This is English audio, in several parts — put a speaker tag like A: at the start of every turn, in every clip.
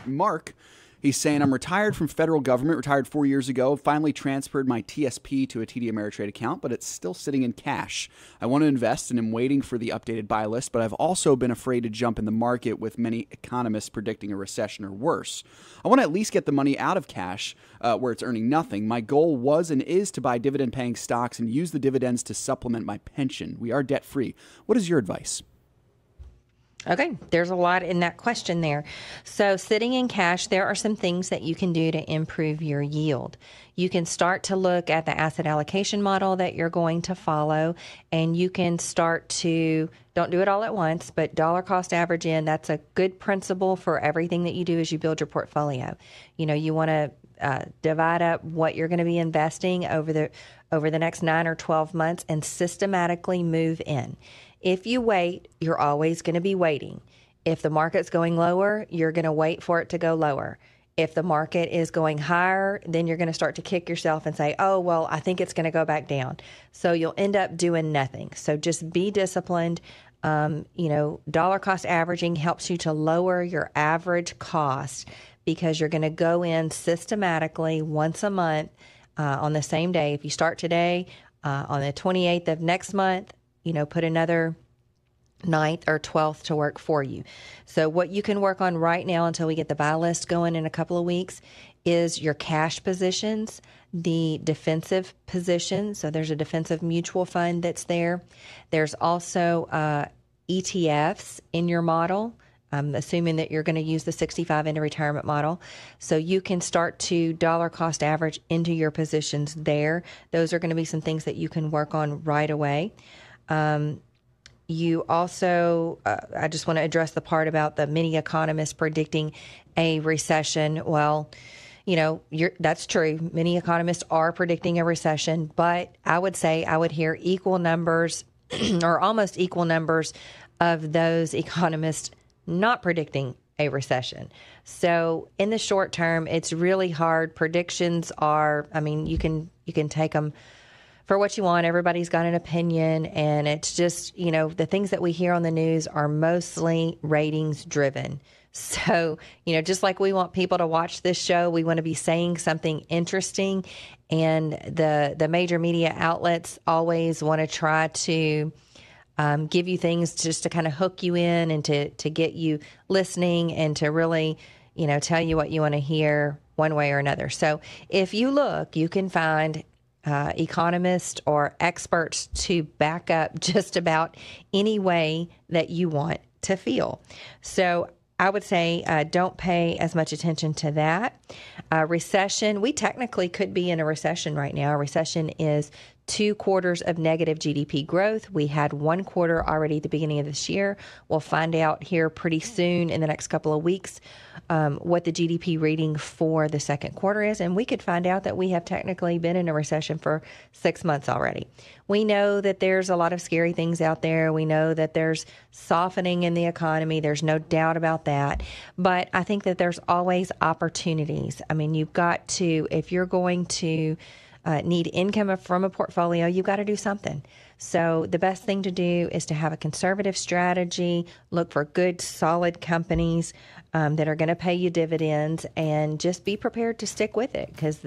A: Mark, he's saying, I'm retired from federal government, retired 4 years ago, finally transferred my TSP to a TD Ameritrade account, but it's still sitting in cash. I want to invest and am waiting for the updated buy list, but I've also been afraid to jump in the market with many economists predicting a recession or worse. I want to at least get the money out of cash where it's earning nothing. My goal was and is to buy dividend-paying stocks and use the dividends to supplement my pension. We are debt-free. What is your advice?
B: Okay, there's a lot in that question there. So sitting in cash, there are some things that you can do to improve your yield. You can start to look at the asset allocation model that you're going to follow, and you can start to, don't do it all at once, but dollar cost average in. That's a good principle for everything that you do as you build your portfolio. You know, you want to divide up what you're going to be investing over the next 9 or 12 months and systematically move in. If you wait, you're always going to be waiting. If the market's going lower, you're going to wait for it to go lower. If the market is going higher, then you're going to start to kick yourself and say, oh, well, I think it's going to go back down. So you'll end up doing nothing. So just be disciplined. Dollar cost averaging helps you to lower your average cost because you're going to go in systematically once a month on the same day. If you start today, on the 28th of next month, put another 9th or 12th to work for you. So what you can work on right now until we get the buy list going in a couple of weeks is your cash positions, the defensive positions. So there's a defensive mutual fund that's there. There's also ETFs in your model. I'm assuming that you're going to use the 65 into retirement model. So you can start to dollar cost average into your positions there. Those are going to be some things that you can work on right away. You also, I just want to address the part about the many economists predicting a recession. Well, that's true. Many economists are predicting a recession, but I would say I would hear equal numbers or almost equal numbers of those economists not predicting a recession. So in the short term, it's really hard. Predictions are, you can take them for what you want. Everybody's got an opinion, and it's just, the things that we hear on the news are mostly ratings driven. So, just like we want people to watch this show, we want to be saying something interesting, and the major media outlets always want to try to give you things just to kind of hook you in and to get you listening and to really, tell you what you want to hear one way or another. So if you look, you can find economists or experts to back up just about any way that you want to feel. So I would say don't pay as much attention to that. Recession, we technically could be in a recession right now. A recession is 2 quarters of negative GDP growth. We had 1 quarter already at the beginning of this year. We'll find out here pretty soon in the next couple of weeks what the GDP reading for the second quarter is. And we could find out that we have technically been in a recession for 6 months already. We know that there's a lot of scary things out there. We know that there's softening in the economy. There's no doubt about that. But I think that there's always opportunities. You've got to, if you're going to need income from a portfolio, you've got to do something. So the best thing to do is to have a conservative strategy, look for good, solid companies that are going to pay you dividends, and just be prepared to stick with it, because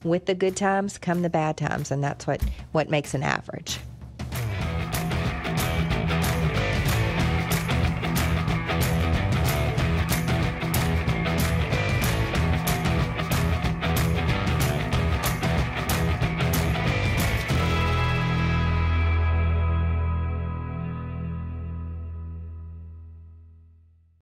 B: with the good times come the bad times, and that's what makes an average.